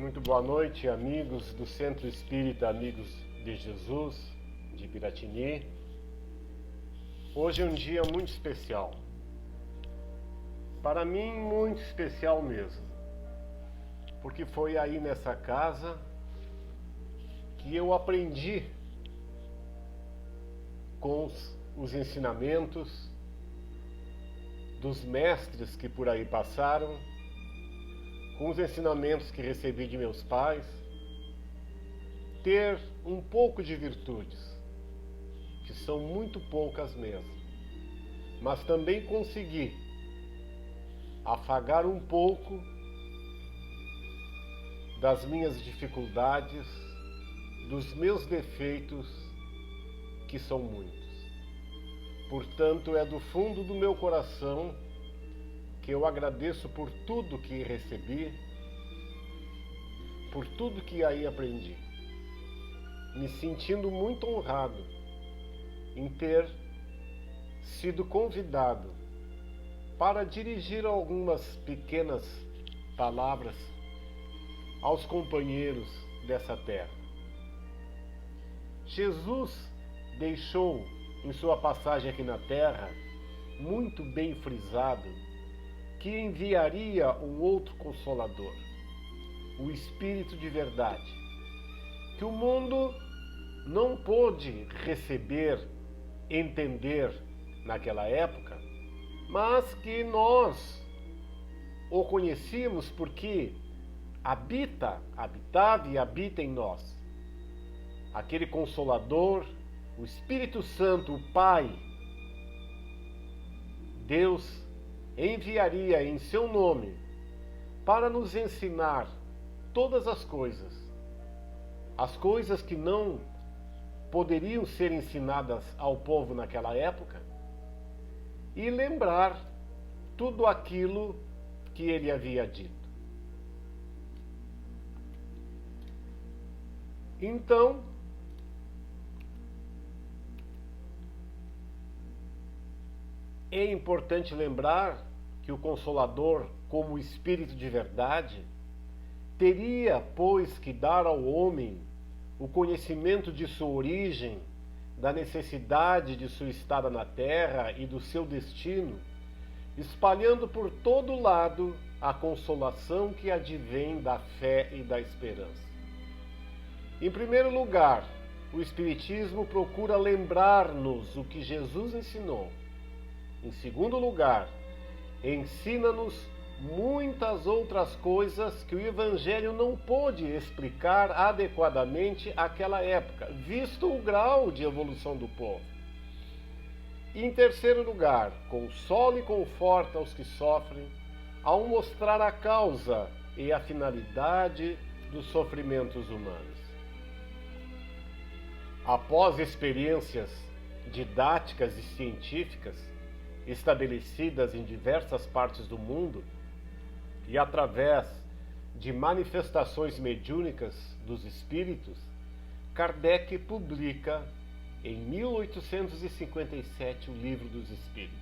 Muito boa noite, amigos do Centro Espírita Amigos de Jesus, de Piratini. Hoje é um dia muito especial. Para mim, muito especial mesmo. Porque foi aí nessa casa que eu aprendi com os ensinamentos dos mestres que por aí passaram, com os ensinamentos que recebi de meus pais, ter um pouco de virtudes, que são muito poucas mesmo, mas também conseguir afagar um pouco das minhas dificuldades, dos meus defeitos, que são muitos. Portanto, é do fundo do meu coração que eu agradeço por tudo que recebi, por tudo que aí aprendi, me sentindo muito honrado em ter sido convidado para dirigir algumas pequenas palavras aos companheiros dessa terra. Jesus deixou em sua passagem aqui na terra muito bem frisado que enviaria um outro Consolador, o Espírito de verdade, que o mundo não pôde receber, entender naquela época, mas que nós o conhecíamos porque habitava e habita em nós. Aquele Consolador, o Espírito Santo, o Pai, Deus, enviaria em seu nome para nos ensinar todas as coisas que não poderiam ser ensinadas ao povo naquela época, e lembrar tudo aquilo que ele havia dito. Então, é importante lembrar que o Consolador, como Espírito de verdade, teria, pois, que dar ao homem o conhecimento de sua origem, da necessidade de sua estada na terra e do seu destino, espalhando por todo lado a consolação que advém da fé e da esperança. Em primeiro lugar, o Espiritismo procura lembrar-nos o que Jesus ensinou. Em segundo lugar, ensina-nos muitas outras coisas que o Evangelho não pôde explicar adequadamente àquela época, visto o grau de evolução do povo. E em terceiro lugar, consola e conforta os que sofrem, ao mostrar a causa e a finalidade dos sofrimentos humanos. Após experiências didáticas e científicas, estabelecidas em diversas partes do mundo e através de manifestações mediúnicas dos espíritos, Kardec publica em 1857 o Livro dos Espíritos.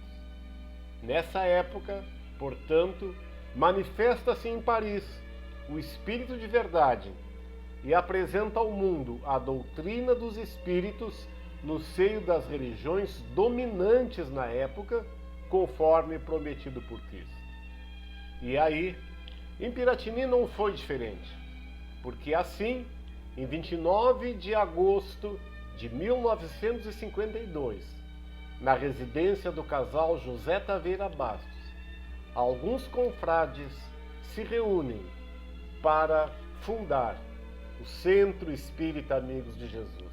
Nessa época, portanto, manifesta-se em Paris o Espírito de verdade e apresenta ao mundo a doutrina dos espíritos no seio das religiões dominantes na época, conforme prometido por Cristo. E aí, em Piratini não foi diferente, porque assim, em 29 de agosto de 1952, na residência do casal José Taveira Bastos, alguns confrades se reúnem para fundar o Centro Espírita Amigos de Jesus.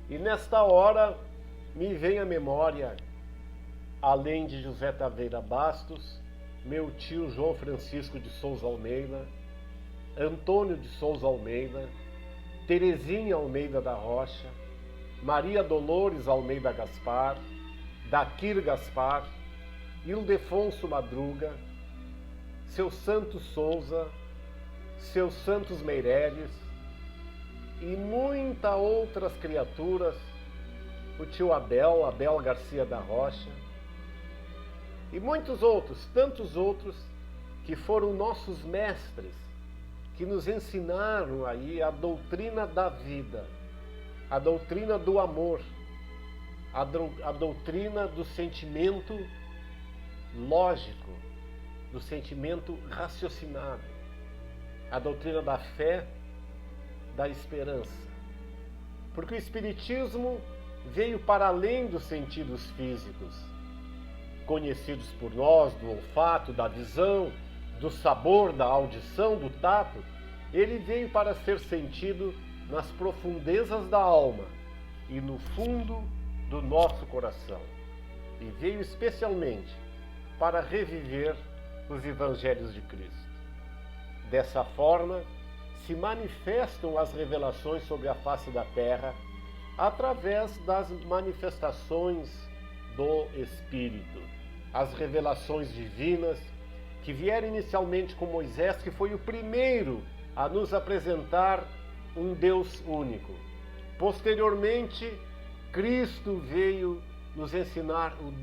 E nesta hora me vem à memória, além de José Taveira Bastos, meu tio João Francisco de Souza Almeida, Antônio de Souza Almeida, Terezinha Almeida da Rocha, Maria Dolores Almeida Gaspar, Daquir Gaspar, Ildefonso Madruga, seu Santos Souza, seus Santos Meireles, e muitas outras criaturas, o tio Abel Garcia da Rocha, e muitos outros, tantos outros, que foram nossos mestres, que nos ensinaram aí a doutrina da vida, a doutrina do amor, a doutrina do sentimento lógico, do sentimento raciocinado, a doutrina da fé, da esperança. Porque o Espiritismo veio para além dos sentidos físicos, conhecidos por nós, do olfato, da visão, do sabor, da audição, do tato. Ele veio para ser sentido nas profundezas da alma e no fundo do nosso coração. E veio especialmente para reviver os Evangelhos de Cristo. Dessa forma, se manifestam as revelações sobre a face da terra através das manifestações do Espírito, as revelações divinas que vieram inicialmente com Moisés, que foi o primeiro a nos apresentar um Deus único. Posteriormente, Cristo veio nos ensinar o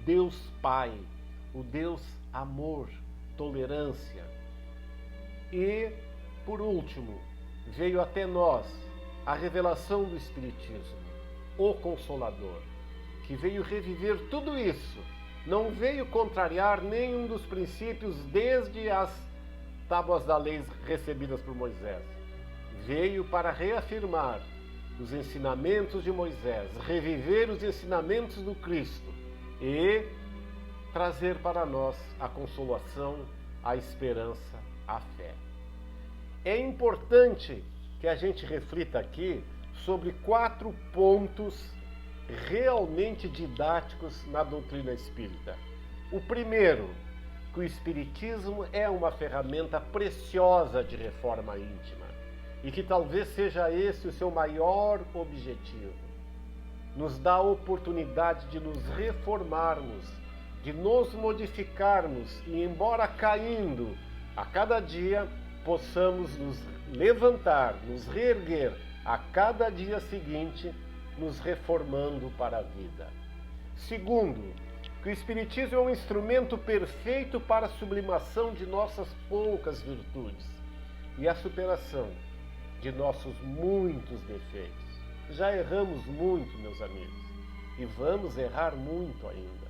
Deus Pai, o Deus amor, tolerância. E, por último, veio até nós a revelação do Espiritismo, o Consolador, que veio reviver tudo isso. Não veio contrariar nenhum dos princípios desde as tábuas da lei recebidas por Moisés. Veio para reafirmar os ensinamentos de Moisés, reviver os ensinamentos do Cristo e trazer para nós a consolação, a esperança, a fé. É importante que a gente reflita aqui sobre 4 pontos realmente didáticos na doutrina espírita. O primeiro, que o Espiritismo é uma ferramenta preciosa de reforma íntima e que talvez seja esse o seu maior objetivo. Nos dá a oportunidade de nos reformarmos, de nos modificarmos e, embora caindo a cada dia, possamos nos levantar, nos reerguer a cada dia seguinte, nos reformando para a vida. Segundo, que o Espiritismo é um instrumento perfeito para a sublimação de nossas poucas virtudes e a superação de nossos muitos defeitos. Já erramos muito, meus amigos, e vamos errar muito ainda.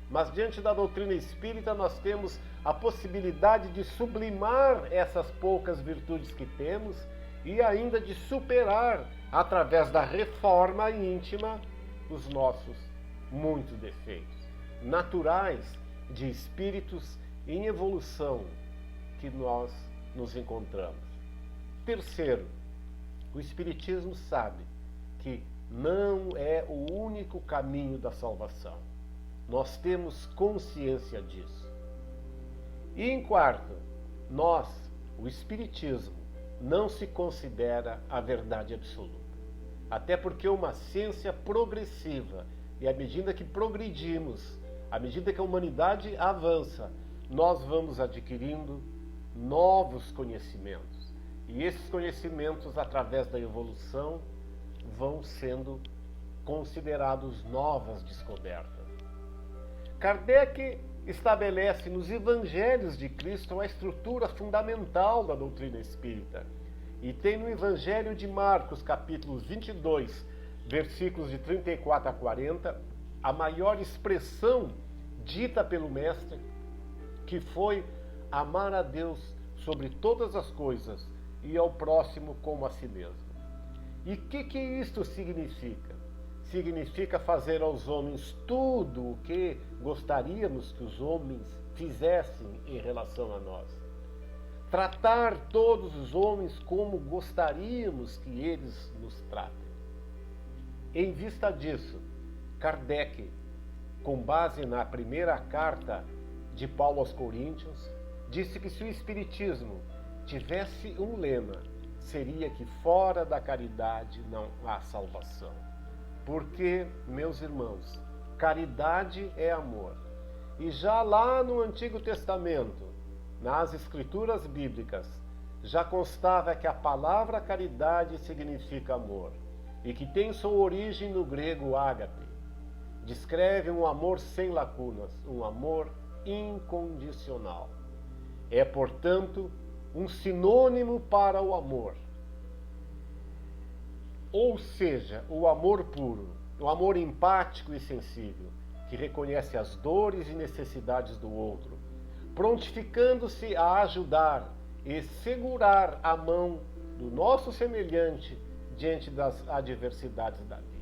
Mas diante da doutrina espírita nós temos a possibilidade de sublimar essas poucas virtudes que temos e ainda de superar, através da reforma íntima, os nossos muitos defeitos, naturais de espíritos em evolução que nós nos encontramos. Terceiro, o Espiritismo sabe que não é o único caminho da salvação. Nós temos consciência disso. E em quarto, nós, o Espiritismo, não se considera a verdade absoluta. Até porque é uma ciência progressiva. E à medida que progredimos, à medida que a humanidade avança, nós vamos adquirindo novos conhecimentos. E esses conhecimentos, através da evolução, vão sendo considerados novas descobertas. Kardec estabelece nos Evangelhos de Cristo a estrutura fundamental da doutrina espírita. E tem no Evangelho de Marcos, capítulos 22, versículos de 34 a 40, a maior expressão dita pelo Mestre, que foi amar a Deus sobre todas as coisas e ao próximo como a si mesmo. E o que isto significa? Significa fazer aos homens tudo o que gostaríamos que os homens fizessem em relação a nós. Tratar todos os homens como gostaríamos que eles nos tratem. Em vista disso, Kardec, com base na primeira carta de Paulo aos Coríntios, disse que se o Espiritismo tivesse um lema, seria que fora da caridade não há salvação. Porque, meus irmãos, caridade é amor. E já lá no Antigo Testamento, nas Escrituras Bíblicas, já constava que a palavra caridade significa amor e que tem sua origem no grego ágape. Descreve um amor sem lacunas, um amor incondicional. É, portanto, um sinônimo para o amor. Ou seja, o amor puro, o amor empático e sensível, que reconhece as dores e necessidades do outro, prontificando-se a ajudar e segurar a mão do nosso semelhante diante das adversidades da vida.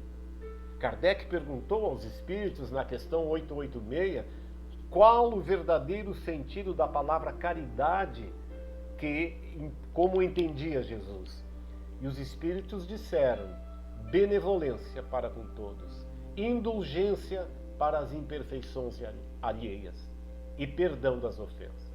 Kardec perguntou aos espíritos na questão 886 qual o verdadeiro sentido da palavra caridade, como entendia Jesus. E os espíritos disseram: benevolência para com todos, indulgência para as imperfeições alheias e perdão das ofensas.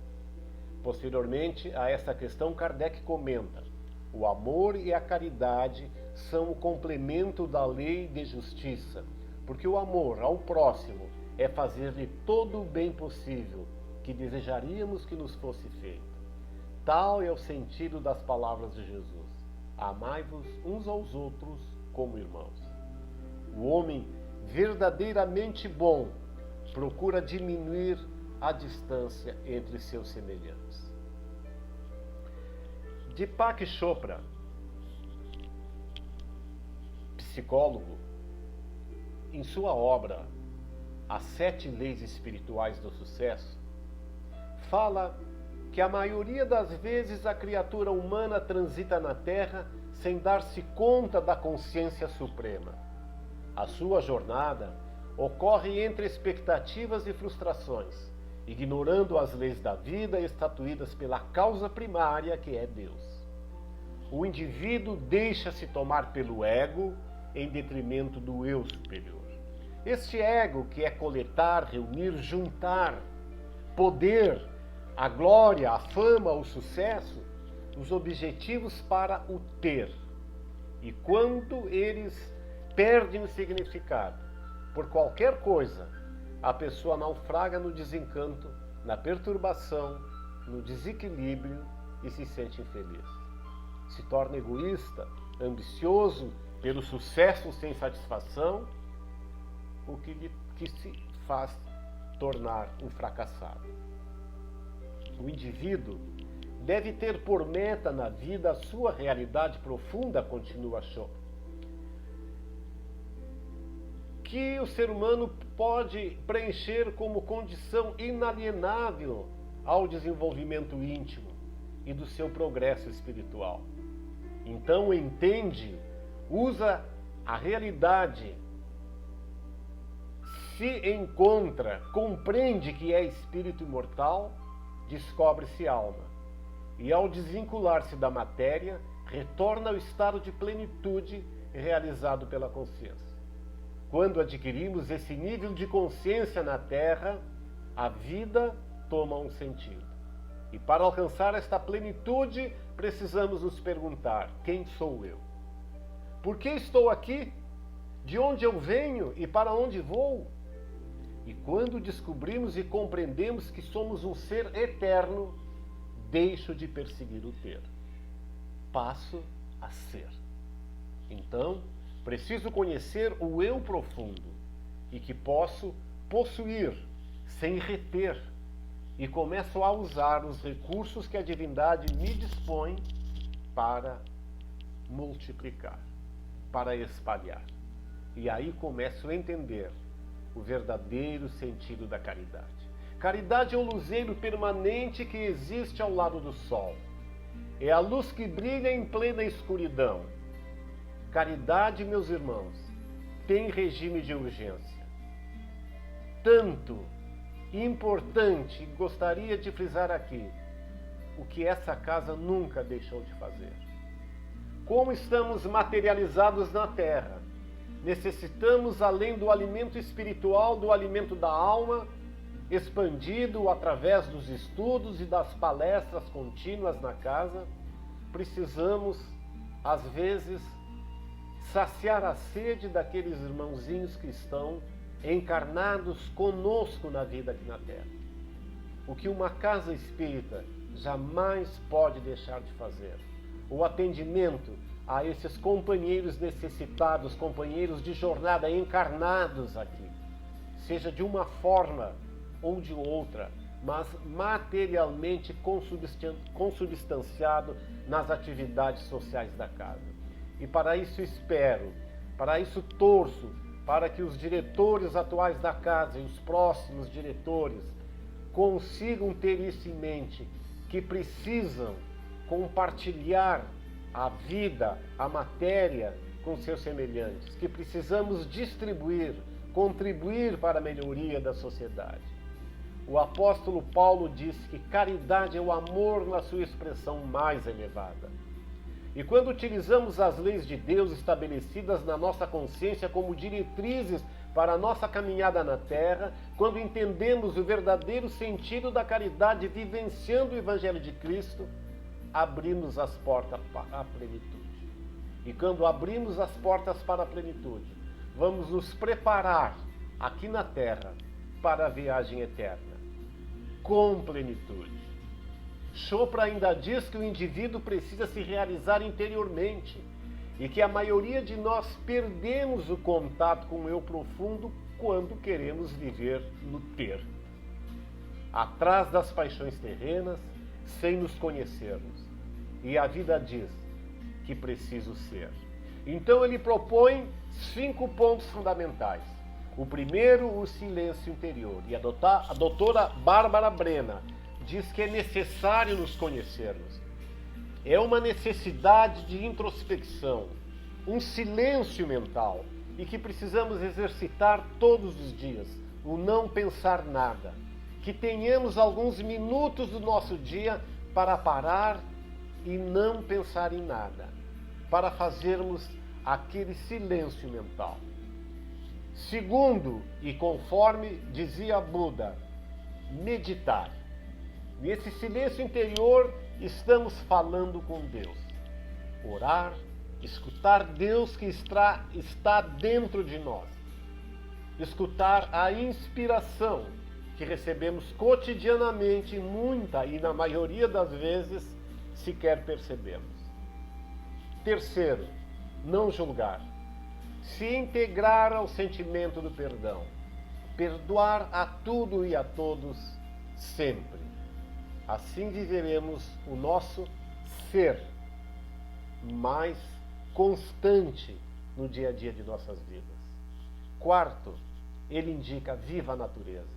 Posteriormente a essa questão, Kardec comenta: o amor e a caridade são o complemento da lei de justiça, porque o amor ao próximo é fazer-lhe todo o bem possível que desejaríamos que nos fosse feito. Tal é o sentido das palavras de Jesus: amai-vos uns aos outros como irmãos. O homem verdadeiramente bom procura diminuir a distância entre seus semelhantes. Deepak Chopra, psicólogo, em sua obra As 7 Leis Espirituais do Sucesso, fala que a maioria das vezes a criatura humana transita na Terra sem dar-se conta da consciência suprema. A sua jornada ocorre entre expectativas e frustrações, ignorando as leis da vida estatuídas pela causa primária, que é Deus. O indivíduo deixa-se tomar pelo ego em detrimento do eu superior. Este ego, que é coletar, reunir, juntar, poder, a glória, a fama, o sucesso, os objetivos para o ter. E quando eles perdem o significado, por qualquer coisa, a pessoa naufraga no desencanto, na perturbação, no desequilíbrio e se sente infeliz. Se torna egoísta, ambicioso pelo sucesso sem satisfação, o que se faz tornar um fracassado. O indivíduo deve ter por meta na vida a sua realidade profunda, continua Chopra, que o ser humano pode preencher como condição inalienável ao desenvolvimento íntimo e do seu progresso espiritual. Então entende, usa a realidade, se encontra, compreende que é espírito imortal, descobre-se alma. E ao desvincular-se da matéria, retorna ao estado de plenitude realizado pela consciência. Quando adquirimos esse nível de consciência na Terra, a vida toma um sentido. E para alcançar esta plenitude, precisamos nos perguntar: quem sou eu? Por que estou aqui? De onde eu venho e para onde vou? E quando descobrimos e compreendemos que somos um ser eterno, deixo de perseguir o ter. Passo a ser. Então, preciso conhecer o eu profundo e que posso possuir sem reter, e começo a usar os recursos que a divindade me dispõe para multiplicar, para espalhar. E aí começo a entender o verdadeiro sentido da caridade. Caridade é o luzeiro permanente que existe ao lado do sol. É a luz que brilha em plena escuridão. Caridade, meus irmãos, tem regime de urgência. Tanto importante, gostaria de frisar aqui, o que essa casa nunca deixou de fazer. Como estamos materializados na Terra, necessitamos, além do alimento espiritual, do alimento da alma, expandido através dos estudos e das palestras contínuas na casa, precisamos, às vezes, saciar a sede daqueles irmãozinhos que estão encarnados conosco na vida aqui na Terra. O que uma casa espírita jamais pode deixar de fazer: o atendimento a esses companheiros necessitados, companheiros de jornada encarnados aqui, seja de uma forma ou de outra, mas materialmente consubstanciado nas atividades sociais da casa. E para isso espero, para isso torço, para que os diretores atuais da casa e os próximos diretores consigam ter isso em mente, que precisam compartilhar a vida, a matéria com seus semelhantes, que precisamos distribuir, contribuir para a melhoria da sociedade. O apóstolo Paulo disse que caridade é o amor na sua expressão mais elevada. E quando utilizamos as leis de Deus estabelecidas na nossa consciência como diretrizes para a nossa caminhada na terra, quando entendemos o verdadeiro sentido da caridade vivenciando o Evangelho de Cristo, abrimos as portas para a plenitude. E quando abrimos as portas para a plenitude, vamos nos preparar aqui na terra para a viagem eterna, com plenitude. Chopra ainda diz que o indivíduo precisa se realizar interiormente e que a maioria de nós perdemos o contato com o eu profundo quando queremos viver no ter, atrás das paixões terrenas, sem nos conhecermos. E a vida diz que preciso ser. Então ele propõe 5 pontos fundamentais. O primeiro, o silêncio interior. E a doutora Bárbara Brena diz que é necessário nos conhecermos. É uma necessidade de introspecção, um silêncio mental, e que precisamos exercitar todos os dias, o não pensar nada. Que tenhamos alguns minutos do nosso dia para parar e não pensar em nada, para fazermos aquele silêncio mental. Segundo, e conforme dizia Buda, meditar. Nesse silêncio interior, estamos falando com Deus. Orar, escutar Deus que está dentro de nós. Escutar a inspiração que recebemos cotidianamente, muita e na maioria das vezes sequer percebemos. Terceiro, não julgar. Se integrar ao sentimento do perdão. Perdoar a tudo e a todos sempre. Assim viveremos o nosso ser mais constante no dia a dia de nossas vidas. Quarto, ele indica: viva a natureza.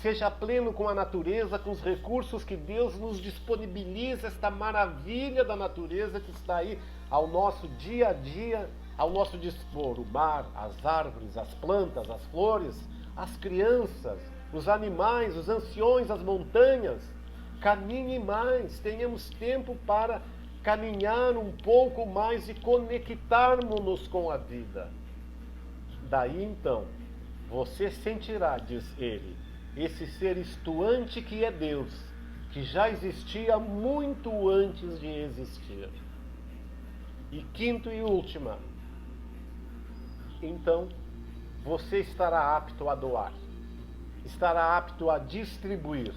Seja pleno com a natureza, com os recursos que Deus nos disponibiliza, esta maravilha da natureza que está aí ao nosso dia a dia, ao nosso dispor. O mar, as árvores, as plantas, as flores, as crianças, os animais, os anciões, as montanhas. Caminhe mais, tenhamos tempo para caminhar um pouco mais e conectarmos-nos com a vida. Daí então, você sentirá, diz ele, esse ser estuante que é Deus, que já existia muito antes de existir. E quinto e última, então você estará apto a doar, estará apto a distribuir.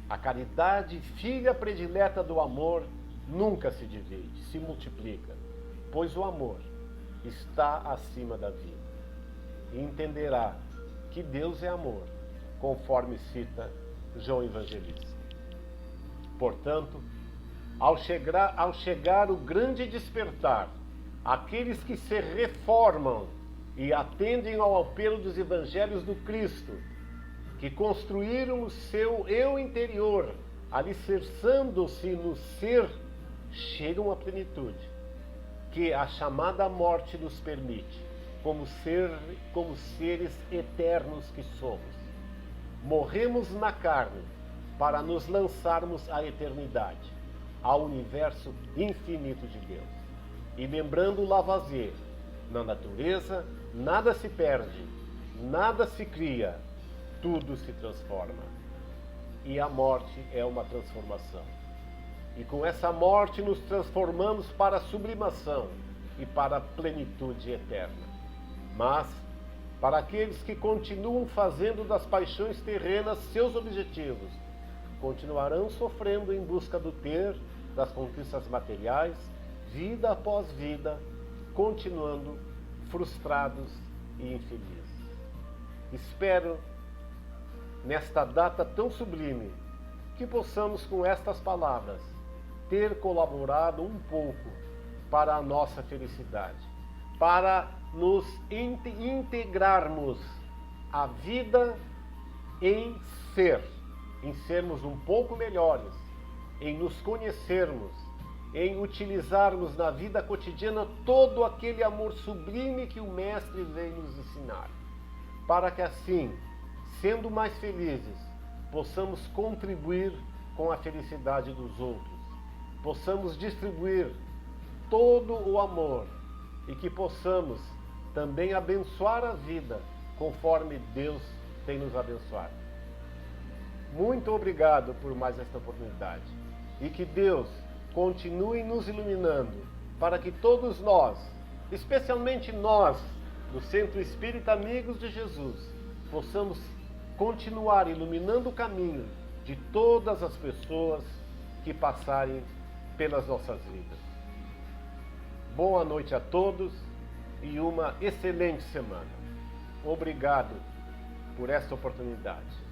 A caridade, filha predileta do amor, nunca se divide, se multiplica, pois o amor está acima da vida. E entenderá que Deus é amor, conforme cita João Evangelista. Portanto, ao chegar o grande despertar, aqueles que se reformam e atendem ao apelo dos evangelhos do Cristo, que construíram o seu eu interior, alicerçando-se no ser, chegam à plenitude, que a chamada morte nos permite, como seres eternos que somos. Morremos na carne para nos lançarmos à eternidade, ao universo infinito de Deus. E lembrando Lavoisier, na natureza nada se perde, nada se cria, tudo se transforma. E a morte é uma transformação. E com essa morte nos transformamos para a sublimação e para a plenitude eterna. Mas, para aqueles que continuam fazendo das paixões terrenas seus objetivos, continuarão sofrendo em busca do ter, das conquistas materiais, vida após vida, continuando frustrados e infelizes. Espero nesta data tão sublime, que possamos com estas palavras ter colaborado um pouco para a nossa felicidade, para nos integrarmos à vida em sermos um pouco melhores, em nos conhecermos, em utilizarmos na vida cotidiana todo aquele amor sublime que o Mestre veio nos ensinar, para que assim, sendo mais felizes, possamos contribuir com a felicidade dos outros, possamos distribuir todo o amor e que possamos também abençoar a vida conforme Deus tem nos abençoado. Muito obrigado por mais esta oportunidade e que Deus continue nos iluminando para que todos nós, especialmente nós do Centro Espírita Amigos de Jesus, possamos continuar iluminando o caminho de todas as pessoas que passarem pelas nossas vidas. Boa noite a todos e uma excelente semana. Obrigado por esta oportunidade.